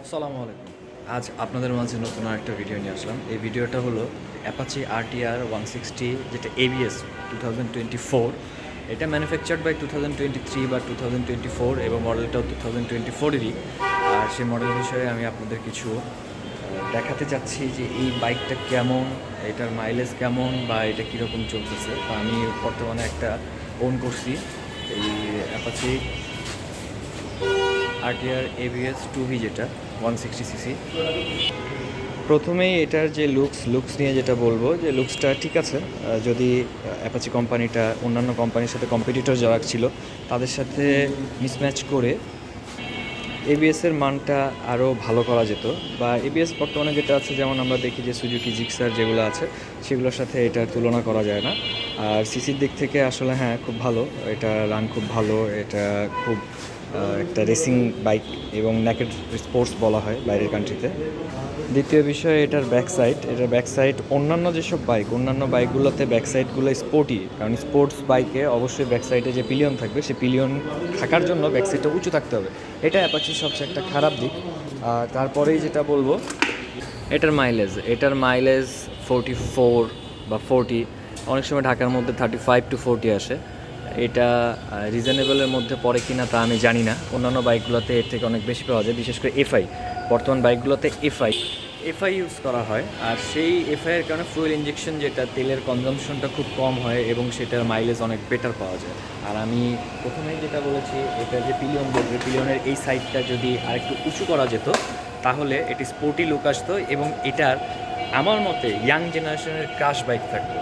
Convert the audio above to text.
আসসালামু আলাইকুম। আজ আপনাদের মাঝে নতুন আরেকটা ভিডিও নিয়ে আসলাম। এই ভিডিওটা হলো অ্যাপাচি RTR 160, যেটা ABS 2024। এটা ম্যানুফ্যাকচার্ড বাই 2023 বা 2024 এবং মডেলটাও 2024-এরই। আর সেই মডেল বিষয়ে আমি আপনাদের কিছু দেখাতে চাচ্ছি যে এই বাইকটা কেমন, এটার মাইলেজ কেমন বা এটা কীরকম চলতেছে। তো আমি বর্তমানে একটা ওন করছি, এই অ্যাপাচি RTR ABS 2V, যেটা 160cc। প্রথমেই এটার যে লুকস নিয়ে যেটা বলবো, যে লুকসটা ঠিক আছে। যদি অ্যাপাচি কোম্পানিটা অন্যান্য কোম্পানির সাথে কম্পিটিটর যারা ছিল তাদের সাথে মিসম্যাচ করে এবিএসের মানটা আরও ভালো করা যেত, বা এবিএস বর্তমানে যেটা আছে, যেমন আমরা দেখি যে সুজুকি জিক্সার যেগুলো আছে সেগুলোর সাথে এটার তুলনা করা যায় না। আর সিসির দিক থেকে আসলে হ্যাঁ, খুব ভালো, এটা রান খুব ভালো, এটা খুব একটা রেসিং বাইক এবং নেকেড স্পোর্টস বলা হয় বাইরের কান্ট্রিতে। দ্বিতীয় বিষয়, এটার ব্যাক সাইড অন্যান্য বাইকগুলোতে ব্যাক সাইডগুলো স্পোর্টি, কারণ স্পোর্টস বাইকে অবশ্যই ব্যাক সাইডে যে পিলিয়ন থাকবে সে পিলিয়ন থাকার জন্য ব্যাক সাইডটা উঁচু থাকতে হবে। এটা অ্যাপাচির সবচেয়ে একটা খারাপ দিক। আর তারপরেই যেটা বলবো, এটার মাইলেজ 44 বা 40, অনেক সময় ঢাকার মধ্যে 35-40 আসে। এটা রিজনেবলের মধ্যে পড়ে কিনা তা আমি জানি না। অন্যান্য বাইকগুলোতে এর থেকে অনেক বেশি পাওয়া যায়, বিশেষ করে এফআই। বর্তমান বাইকগুলোতে এফআই ইউজ করা হয়, আর সেই এফআইয়ের কারণে ফুয়েল ইঞ্জেকশন, যেটা তেলের কনজামশনটা খুব কম হয় এবং সেটার মাইলেজ অনেক বেটার পাওয়া যায়। আর আমি প্রথমেই যেটা বলেছি, এটা যে পিলিয়ন বলবে, পিলিয়নের এই সাইডটা যদি আরেকটু উঁচু করা যেত তাহলে এটি স্পোর্টি লুক আসতো এবং এটার আমার মতে ইয়াং জেনারেশনের ক্রাশ বাইক থাকতো।